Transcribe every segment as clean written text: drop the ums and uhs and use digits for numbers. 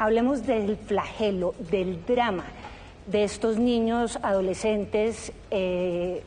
Hablemos del flagelo, del drama de estos niños, adolescentes que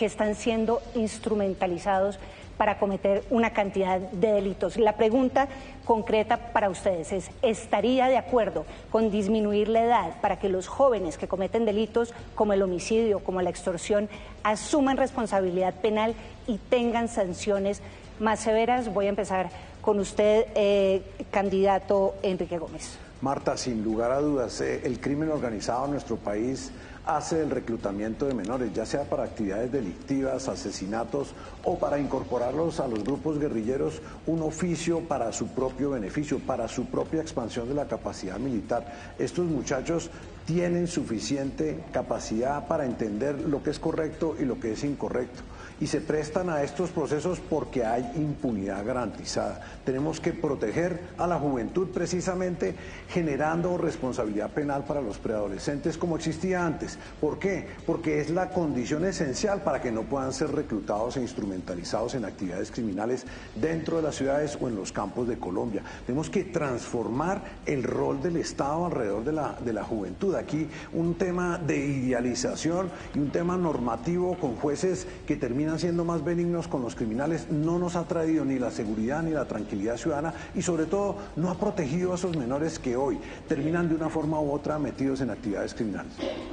están siendo instrumentalizados para cometer una cantidad de delitos. La pregunta concreta para ustedes es, ¿estaría de acuerdo con disminuir la edad para que los jóvenes que cometen delitos como el homicidio, como la extorsión, asuman responsabilidad penal y tengan sanciones más severas? Voy a empezar con usted, candidato Enrique Gómez. Marta, sin lugar a dudas, el crimen organizado en nuestro país hace el reclutamiento de menores, ya sea para actividades delictivas, asesinatos o para incorporarlos a los grupos guerrilleros, un oficio para su propio beneficio, para su propia expansión de la capacidad militar. Estos muchachos tienen suficiente capacidad para entender lo que es correcto y lo que es incorrecto, y se prestan a estos procesos porque hay impunidad garantizada. Tenemos que proteger a la juventud precisamente generando responsabilidad penal para los preadolescentes como existía antes. ¿Por qué? Porque es la condición esencial para que no puedan ser reclutados e instrumentalizados en actividades criminales dentro de las ciudades o en los campos de Colombia. Tenemos que transformar el rol del Estado alrededor de la juventud. Aquí un tema de idealización y un tema normativo con jueces que terminan siendo más benignos con los criminales no nos ha traído ni la seguridad ni la tranquilidad ciudadana, y sobre todo no ha protegido a esos menores que hoy terminan de una forma u otra metidos en actividades criminales.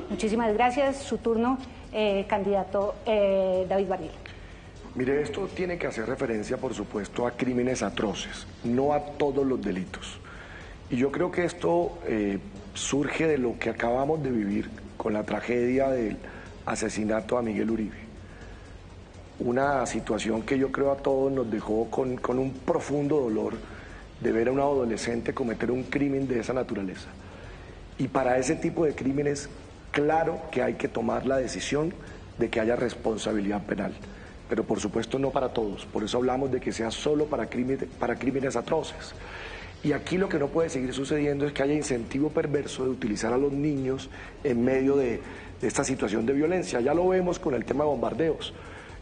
Muchísimas gracias. Su turno, candidato David Barguil. Mire, esto tiene que hacer referencia, por supuesto, a crímenes atroces, no a todos los delitos. Y yo creo que esto surge de lo que acabamos de vivir con la tragedia del asesinato a Miguel Uribe. Una situación que yo creo a todos nos dejó con un profundo dolor de ver a un adolescente cometer un crimen de esa naturaleza. Y para ese tipo de crímenes, claro que hay que tomar la decisión de que haya responsabilidad penal, pero por supuesto no para todos. Por eso hablamos de que sea solo para crímenes atroces. Y aquí lo que no puede seguir sucediendo es que haya incentivo perverso de utilizar a los niños en medio de esta situación de violencia. Ya lo vemos con el tema de bombardeos.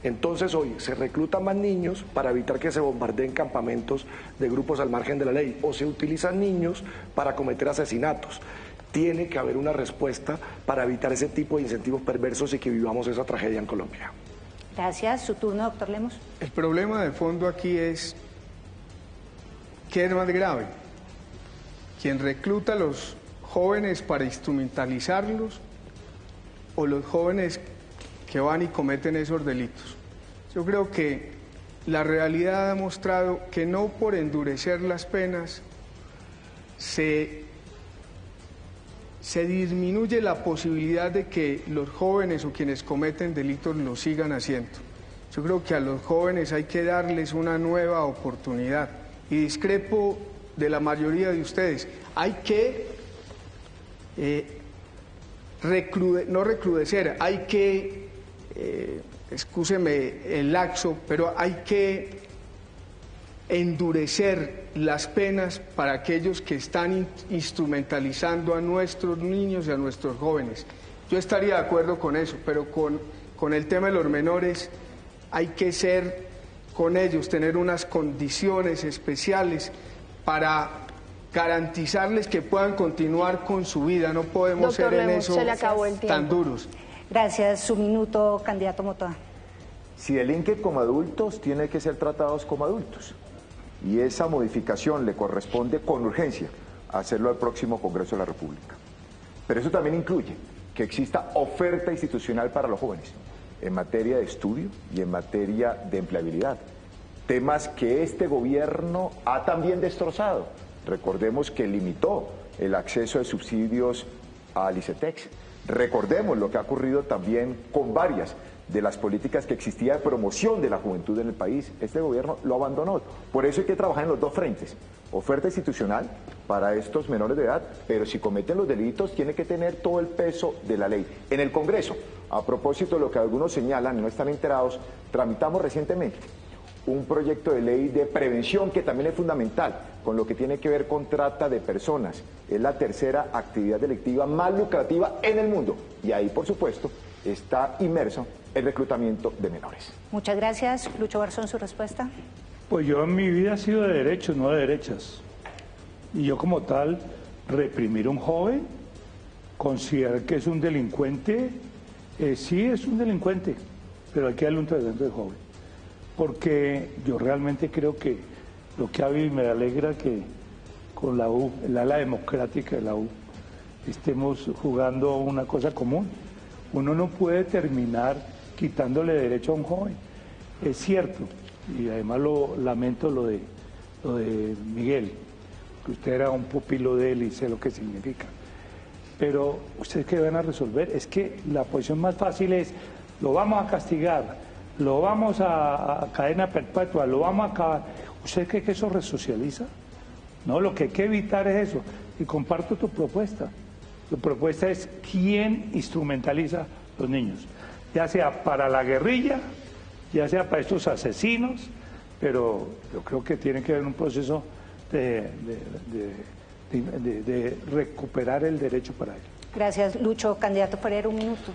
Entonces hoy se reclutan más niños para evitar que se bombardeen campamentos de grupos al margen de la ley, o se utilizan niños para cometer asesinatos. Tiene que haber una respuesta para evitar ese tipo de incentivos perversos y que vivamos esa tragedia en Colombia. Gracias. Su turno, doctor Lemos. El problema de fondo aquí es, ¿qué es más grave? ¿Quién recluta a los jóvenes para instrumentalizarlos o los jóvenes que van y cometen esos delitos? Yo creo que la realidad ha mostrado que no por endurecer las penas se disminuye la posibilidad de que los jóvenes o quienes cometen delitos lo sigan haciendo. Yo creo que a los jóvenes hay que darles una nueva oportunidad, y discrepo de la mayoría de ustedes. Hay que no recrudecer, hay que excúseme el laxo, pero hay que endurecer las penas para aquellos que están instrumentalizando a nuestros niños y a nuestros jóvenes. Yo estaría de acuerdo con eso, pero con el tema de los menores hay que ser con ellos, tener unas condiciones especiales para garantizarles que puedan continuar con su vida. No podemos ser en eso tan duros. Gracias. Su minuto, candidato Motoa. Si delinquen como adultos, tienen que ser tratados como adultos. Y esa modificación le corresponde con urgencia hacerlo al próximo Congreso de la República. Pero eso también incluye que exista oferta institucional para los jóvenes en materia de estudio y en materia de empleabilidad. Temas que este gobierno ha también destrozado. Recordemos que limitó el acceso de subsidios al ICETEX. Recordemos lo que ha ocurrido también con varias de las políticas que existía de promoción de la juventud en el país. Este gobierno lo abandonó. Por eso hay que trabajar en los dos frentes. Oferta institucional para estos menores de edad, pero si cometen los delitos tiene que tener todo el peso de la ley. En el Congreso, a propósito de lo que algunos señalan y no están enterados, tramitamos recientemente un proyecto de ley de prevención que también es fundamental con lo que tiene que ver con trata de personas. Es la tercera actividad delictiva más lucrativa en el mundo y ahí, por supuesto, está inmerso el reclutamiento de menores. Muchas gracias. Lucho Garzón, su respuesta. Pues yo en mi vida he sido de derechos, no de derechas. Y yo como tal reprimir a un joven, considerar que es un delincuente, sí es un delincuente, pero hay que darle un tratamiento de joven. Porque yo realmente creo que lo que ha habido, y me alegra que con la U, el ala democrática de la U, estemos jugando una cosa común. Uno no puede terminar quitándole derecho a un joven. Es cierto, y además lamento lo de Miguel, que usted era un pupilo de él y sé lo que significa. Pero ¿ustedes qué van a resolver? Es que la posición más fácil es, lo vamos a castigar, lo vamos a cadena perpetua, lo vamos a acabar. ¿Usted cree que eso resocializa? No, lo que hay que evitar es eso. Y comparto tu propuesta. Tu propuesta es quién instrumentaliza a los niños, ya sea para la guerrilla, ya sea para estos asesinos, pero yo creo que tiene que haber un proceso de recuperar el derecho para ello. Gracias, Lucho. Candidato Forero, un minuto.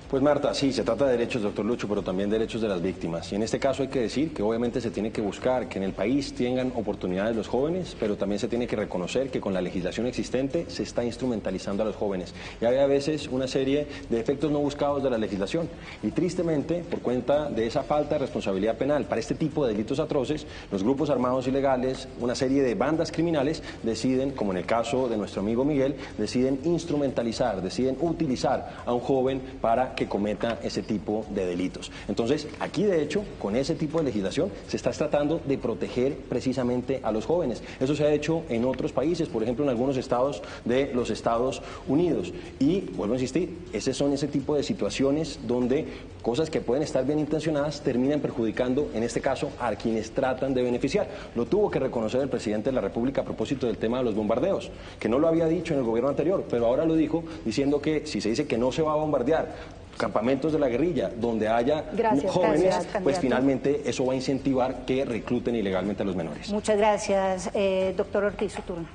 Pues Marta, sí, se trata de derechos, doctor Lucho, pero también derechos de las víctimas. Y en este caso hay que decir que obviamente se tiene que buscar que en el país tengan oportunidades los jóvenes, pero también se tiene que reconocer que con la legislación existente se está instrumentalizando a los jóvenes. Y hay a veces una serie de efectos no buscados de la legislación. Y tristemente, por cuenta de esa falta de responsabilidad penal para este tipo de delitos atroces, los grupos armados ilegales, una serie de bandas criminales deciden, como en el caso de nuestro amigo Miguel, deciden instrumentalizar, deciden utilizar a un joven para que cometa ese tipo de delitos. Entonces, aquí de hecho, con ese tipo de legislación, se está tratando de proteger precisamente a los jóvenes. Eso se ha hecho en otros países, por ejemplo, en algunos estados de los Estados Unidos. Y, vuelvo a insistir, son ese tipo de situaciones donde cosas que pueden estar bien intencionadas terminan perjudicando, en este caso, a quienes tratan de beneficiar. Lo tuvo que reconocer el presidente de la República a propósito del tema de los bombardeos, que no lo había dicho en el gobierno anterior, pero ahora lo dijo, diciendo que si se dice que no se va a bombardear campamentos de la guerrilla donde haya jóvenes, pues finalmente eso va a incentivar que recluten ilegalmente a los menores. Muchas gracias. Doctor Ortiz, su turno.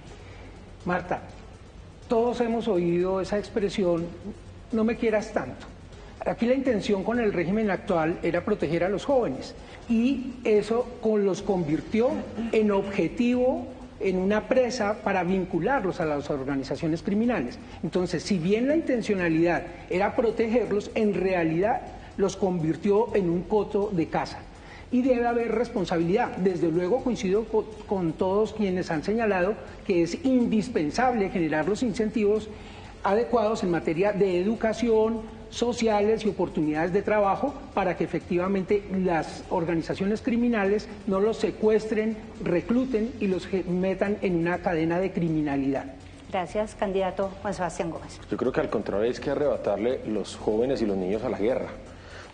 Marta, todos hemos oído esa expresión, no me quieras tanto. Aquí la intención con el régimen actual era proteger a los jóvenes y eso los convirtió en objetivo, en una presa para vincularlos a las organizaciones criminales. Entonces, si bien la intencionalidad era protegerlos, en realidad los convirtió en un coto de caza. Y debe haber responsabilidad. Desde luego coincido con todos quienes han señalado que es indispensable generar los incentivos adecuados en materia de educación, sociales y oportunidades de trabajo para que efectivamente las organizaciones criminales no los secuestren, recluten y los metan en una cadena de criminalidad. Gracias, candidato Juan Sebastián Gómez. Yo creo que al contrario es que arrebatarle los jóvenes y los niños a la guerra.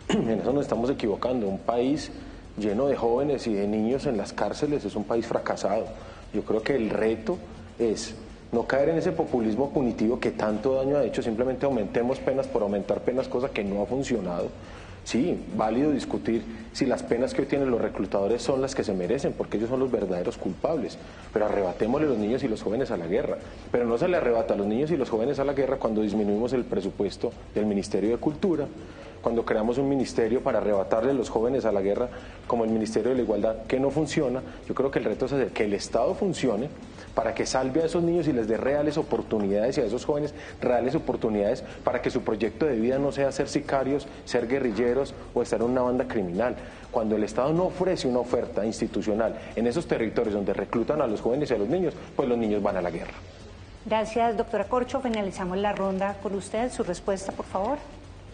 En eso nos estamos equivocando. Un país lleno de jóvenes y de niños en las cárceles es un país fracasado. Yo creo que el reto es no caer en ese populismo punitivo que tanto daño ha hecho, simplemente aumentemos penas por aumentar penas, cosa que no ha funcionado. Sí, válido discutir si las penas que hoy tienen los reclutadores son las que se merecen, porque ellos son los verdaderos culpables, pero arrebatémosle a los niños y los jóvenes a la guerra. Pero no se le arrebata a los niños y los jóvenes a la guerra cuando disminuimos el presupuesto del Ministerio de Cultura, cuando creamos un ministerio para arrebatarle a los jóvenes a la guerra, como el Ministerio de la Igualdad, que no funciona. Yo creo que el reto es hacer que el Estado funcione para que salve a esos niños y les dé reales oportunidades y a esos jóvenes reales oportunidades para que su proyecto de vida no sea ser sicarios, ser guerrilleros o estar en una banda criminal. Cuando el Estado no ofrece una oferta institucional en esos territorios donde reclutan a los jóvenes y a los niños, pues los niños van a la guerra. Gracias, doctora Corcho. Finalizamos la ronda con usted. Su respuesta, por favor.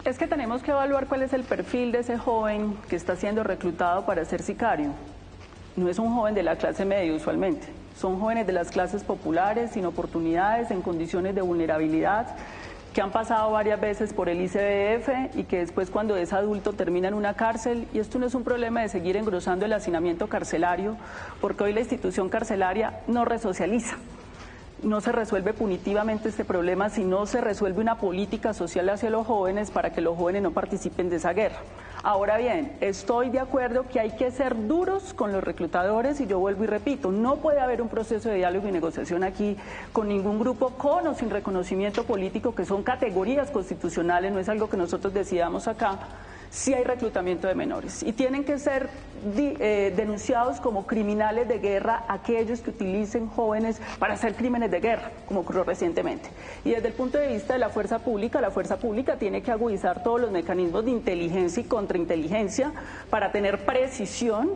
Es que tenemos que evaluar cuál es el perfil de ese joven que está siendo reclutado para ser sicario. No es un joven de la clase media usualmente, son jóvenes de las clases populares, sin oportunidades, en condiciones de vulnerabilidad, que han pasado varias veces por el ICBF y que después cuando es adulto termina en una cárcel. Y esto no es un problema de seguir engrosando el hacinamiento carcelario, porque hoy la institución carcelaria no resocializa. No se resuelve punitivamente este problema si no se resuelve una política social hacia los jóvenes para que los jóvenes no participen de esa guerra. Ahora bien, estoy de acuerdo que hay que ser duros con los reclutadores y yo vuelvo y repito, no puede haber un proceso de diálogo y negociación aquí con ningún grupo con o sin reconocimiento político, que son categorías constitucionales, no es algo que nosotros decidamos acá, sí hay reclutamiento de menores y tienen que ser denunciados como criminales de guerra aquellos que utilicen jóvenes para hacer crímenes de guerra, como ocurrió recientemente. Y desde el punto de vista de la fuerza pública tiene que agudizar todos los mecanismos de inteligencia y contrainteligencia para tener precisión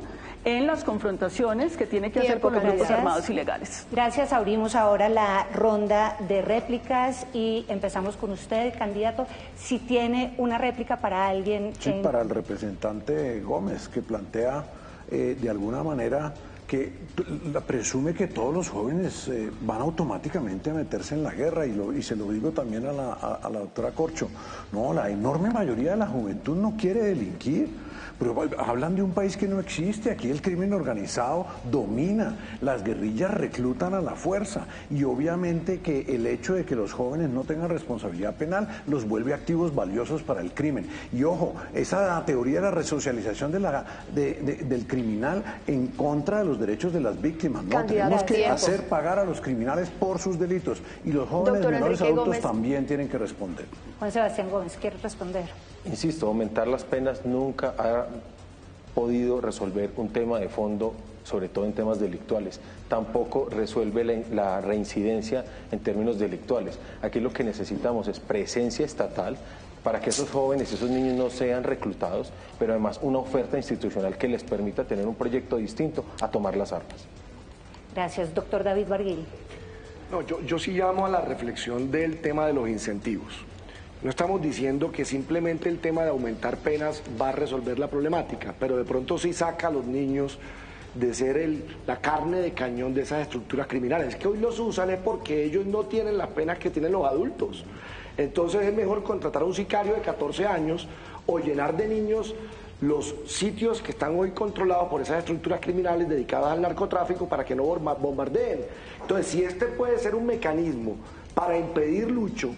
en las confrontaciones que tiene que hacer con los grupos armados ilegales. Gracias. Abrimos ahora la ronda de réplicas y empezamos con usted, candidato. Si tiene una réplica para alguien. Sí, para el representante Gómez, que plantea de alguna manera que presume que todos los jóvenes van automáticamente a meterse en la guerra, y se lo digo también a la doctora Corcho. No, la enorme mayoría de la juventud no quiere delinquir. Pero hablan de un país que no existe. Aquí el crimen organizado domina, las guerrillas reclutan a la fuerza, y obviamente que el hecho de que los jóvenes no tengan responsabilidad penal los vuelve activos valiosos para el crimen. Y ojo, esa teoría de la resocialización del criminal en contra de los derechos de las víctimas. No, tenemos que hacer pagar a los criminales por sus delitos, y los jóvenes menores adultos también tienen que responder. Juan Sebastián Gómez, ¿quiere responder? Insisto, aumentar las penas nunca ha podido resolver un tema de fondo, sobre todo en temas delictuales. Tampoco resuelve la reincidencia en términos delictuales. Aquí lo que necesitamos es presencia estatal para que esos jóvenes, esos niños no sean reclutados, pero además una oferta institucional que les permita tener un proyecto distinto a tomar las armas. Gracias. Doctor David Barguil. No, yo sí llamo a la reflexión del tema de los incentivos. No estamos diciendo que simplemente el tema de aumentar penas va a resolver la problemática, pero de pronto sí saca a los niños de ser la carne de cañón de esas estructuras criminales. Es que hoy los usan es porque ellos no tienen las penas que tienen los adultos. Entonces es mejor contratar a un sicario de 14 años o llenar de niños los sitios que están hoy controlados por esas estructuras criminales dedicadas al narcotráfico para que no bombardeen. Entonces, si este puede ser un mecanismo para impedir, Lucho,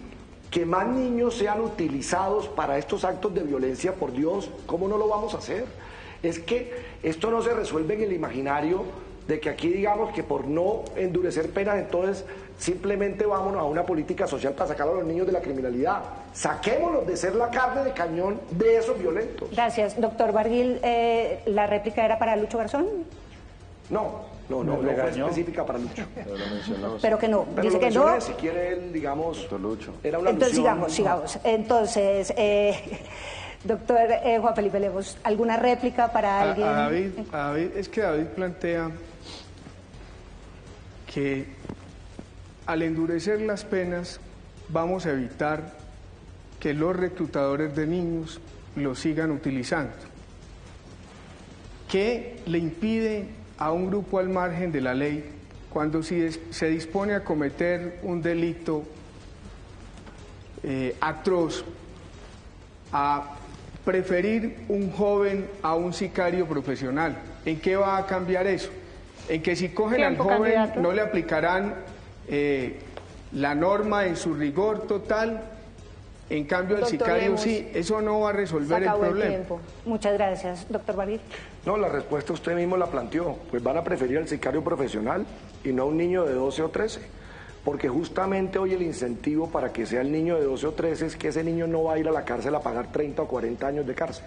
que más niños sean utilizados para estos actos de violencia, por Dios, ¿cómo no lo vamos a hacer? Es que esto no se resuelve en el imaginario de que aquí digamos que por no endurecer penas, entonces simplemente vámonos a una política social para sacar a los niños de la criminalidad. Saquémoslos de ser la carne de cañón de esos violentos. Gracias. Doctor Barguil, ¿la réplica era para Lucho Garzón? No fue específica para Lucho. Pero que no, pero dice que no. Si quiere él, digamos, Lucho. Era una entonces alusión, sigamos. Entonces, doctor Juan Felipe Lemos, ¿alguna réplica para alguien? David, es que David plantea que al endurecer las penas vamos a evitar que los reclutadores de niños los sigan utilizando. ¿Qué le impide a un grupo al margen de la ley, cuando se dispone a cometer un delito atroz, a preferir un joven a un sicario profesional? ¿En qué va a cambiar eso? En que si cogen al joven, candidato, no le aplicarán la norma en su rigor total. En cambio, al sicario sí, eso no va a resolver el problema. Muchas gracias. Doctor Barguil. No, la respuesta usted mismo la planteó. Pues van a preferir al sicario profesional y no a un niño de 12 o 13. Porque justamente hoy el incentivo para que sea el niño de 12 o 13 es que ese niño no va a ir a la cárcel a pagar 30 o 40 años de cárcel,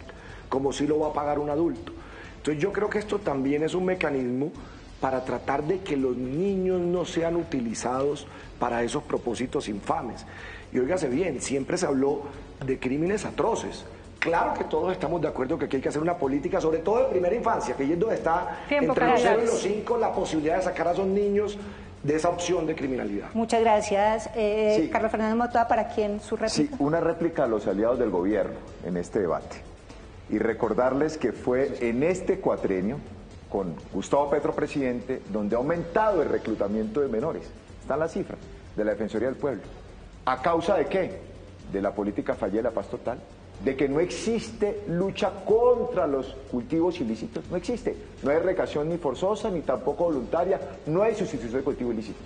como si lo va a pagar un adulto. Entonces yo creo que esto también es un mecanismo para tratar de que los niños no sean utilizados para esos propósitos infames. Y óigase bien, siempre se habló de crímenes atroces. Claro que todos estamos de acuerdo que aquí hay que hacer una política, sobre todo de primera infancia, que es donde está entre los 0 y los 5 la posibilidad de sacar a esos niños de esa opción de criminalidad. Muchas gracias. Sí. Carlos Fernández Mottoa, ¿para quién su réplica? Sí, una réplica a los aliados del gobierno en este debate. Y recordarles que fue en este cuatrenio, con Gustavo Petro presidente, donde ha aumentado el reclutamiento de menores. Están las cifras de la Defensoría del Pueblo. ¿A causa de qué? De la política fallida de la paz total, de que no existe lucha contra los cultivos ilícitos, no existe. No hay erradicación ni forzosa ni tampoco voluntaria, no hay sustitución de cultivos ilícitos.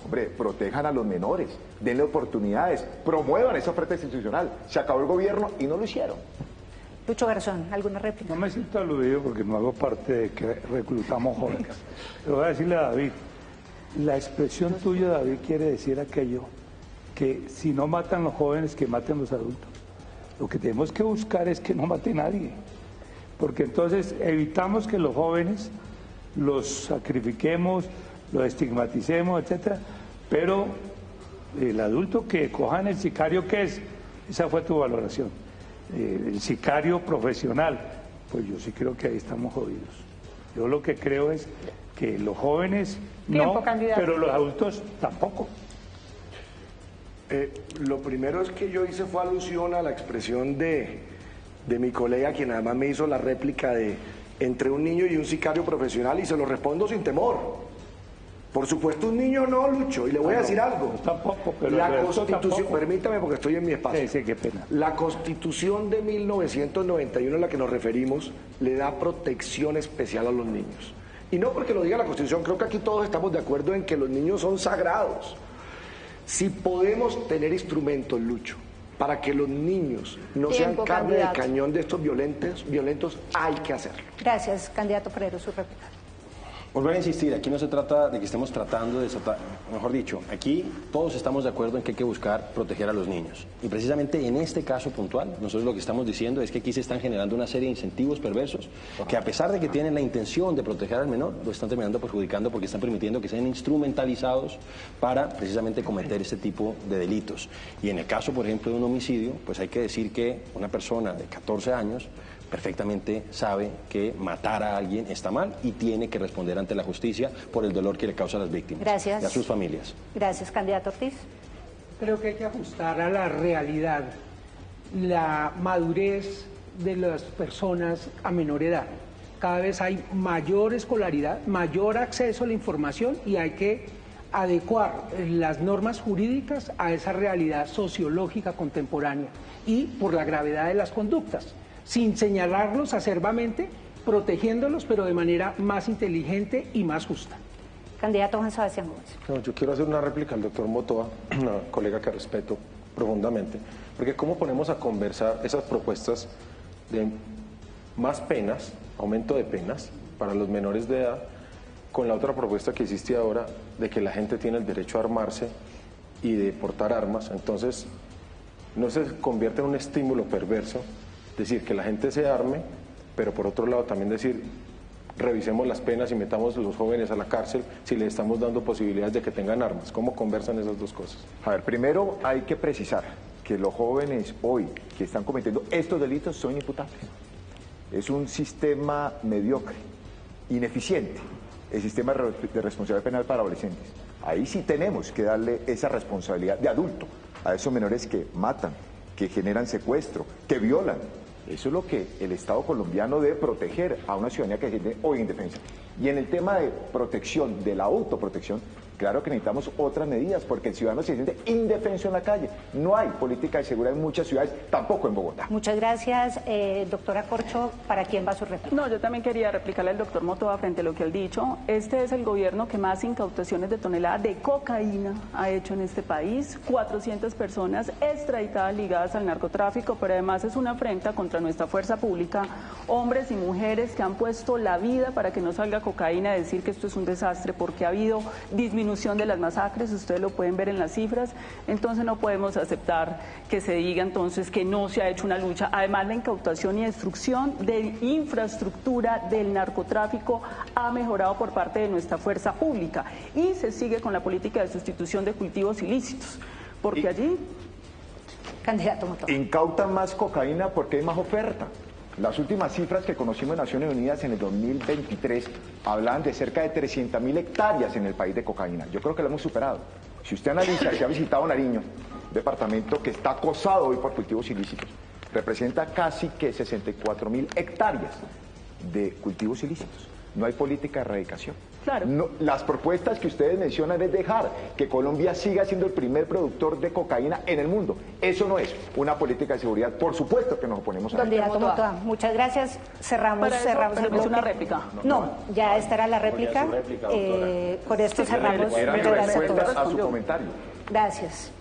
Hombre, protejan a los menores, denle oportunidades, promuevan esa oferta institucional. Se acabó el gobierno y no lo hicieron. Lucho Garzón, ¿alguna réplica? No me siento aludido porque no hago parte de que reclutamos jóvenes. Pero voy a decirle a David, la expresión tuya, David, quiere decir aquello que si no matan los jóvenes, que maten los adultos. Lo que tenemos que buscar es que no mate nadie, porque entonces evitamos que los jóvenes los sacrifiquemos, los estigmaticemos, etcétera, pero el adulto que cojan el sicario, ¿qué es? Esa fue tu valoración. El sicario profesional, pues yo sí creo que ahí estamos jodidos. Yo lo que creo es que los jóvenes no, pero los adultos tampoco. Lo primero es que yo hice fue alusión a la expresión de mi colega, quien además me hizo la réplica de entre un niño y un sicario profesional, y se lo respondo sin temor. Por supuesto, un niño no, Lucho, y le voy a decir algo. Tampoco, pero la Constitución, permítame porque estoy en mi espacio. Sí, qué pena. La Constitución de 1991 a la que nos referimos le da protección especial a los niños. Y no porque lo diga la Constitución, creo que aquí todos estamos de acuerdo en que los niños son sagrados. Si podemos tener instrumentos, Lucho, para que los niños no sean carne de cañón de estos violentos, hay que hacerlo. Gracias, candidato Forero, su réplica. Volver a insistir, aquí no se trata de que estemos tratando de desatar, mejor dicho, aquí todos estamos de acuerdo en que hay que buscar proteger a los niños. Y precisamente en este caso puntual, nosotros lo que estamos diciendo es que aquí se están generando una serie de incentivos perversos que, a pesar de que tienen la intención de proteger al menor, lo están terminando perjudicando porque están permitiendo que sean instrumentalizados para precisamente cometer este tipo de delitos. Y en el caso, por ejemplo, de un homicidio, pues hay que decir que una persona de 14 años perfectamente sabe que matar a alguien está mal y tiene que responder ante la justicia por el dolor que le causa a las víctimas. Gracias. Y a sus familias. Gracias, candidato Ortiz. Creo que hay que ajustar a la realidad la madurez de las personas a menor edad. Cada vez hay mayor escolaridad, mayor acceso a la información y hay que adecuar las normas jurídicas a esa realidad sociológica contemporánea y por la gravedad de las conductas, sin señalarlos acerbamente, protegiéndolos, pero de manera más inteligente y más justa. Candidato Juan Sebastián Gómez. No, yo quiero hacer una réplica al doctor Motoa, una colega que respeto profundamente, porque ¿cómo ponemos a conversar esas propuestas de más penas, aumento de penas para los menores de edad, con la otra propuesta que existe ahora de que la gente tiene el derecho a armarse y de portar armas? Entonces, no se convierte en un estímulo perverso decir que la gente se arme, pero por otro lado también decir revisemos las penas y metamos a los jóvenes a la cárcel si les estamos dando posibilidades de que tengan armas. ¿Cómo conversan esas dos cosas? A ver, primero hay que precisar que los jóvenes hoy que están cometiendo estos delitos son imputables. Es un sistema mediocre, ineficiente, el sistema de responsabilidad penal para adolescentes. Ahí sí tenemos que darle esa responsabilidad de adulto a esos menores que matan, que generan secuestro, que violan. Eso es lo que el Estado colombiano debe proteger a una ciudadanía que se siente hoy indefensa. Y en el tema de protección, de la autoprotección, claro que necesitamos otras medidas, porque el ciudadano se siente indefenso en la calle. No hay política de seguridad en muchas ciudades, tampoco en Bogotá. Muchas gracias. Doctora Corcho, ¿para quién va su réplica? No, yo también quería replicarle al doctor Motoa frente a lo que él dicho. Este es el gobierno que más incautaciones de toneladas de cocaína ha hecho en este país. 400 personas extraditadas ligadas al narcotráfico, pero además es una afrenta contra nuestra fuerza pública. Hombres y mujeres que han puesto la vida para que no salga cocaína, decir que esto es un desastre porque ha habido disminución de las masacres, ustedes lo pueden ver en las cifras. Entonces no podemos aceptar que se diga entonces que no se ha hecho una lucha. Además, la incautación y destrucción de infraestructura del narcotráfico ha mejorado por parte de nuestra fuerza pública y se sigue con la política de sustitución de cultivos ilícitos, porque allí... Candidato Motoa. Incautan más cocaína porque hay más oferta. Las últimas cifras que conocimos de Naciones Unidas en el 2023 hablaban de cerca de 300.000 hectáreas en el país de cocaína. Yo creo que lo hemos superado. Si usted analiza que ha visitado Nariño, un departamento que está acosado hoy por cultivos ilícitos, representa casi que 64.000 hectáreas de cultivos ilícitos. No hay política de erradicación. Claro. No, las propuestas que ustedes mencionan es dejar que Colombia siga siendo el primer productor de cocaína en el mundo. Eso no es una política de seguridad. Por supuesto que nos oponemos a eso. Candidato Motoa, muchas gracias. Cerramos el bloque. ¿Una réplica? No, ya esta era la réplica. Con esto cerramos. Eran Muchas gracias a respuestas todos. a su comentario. Gracias.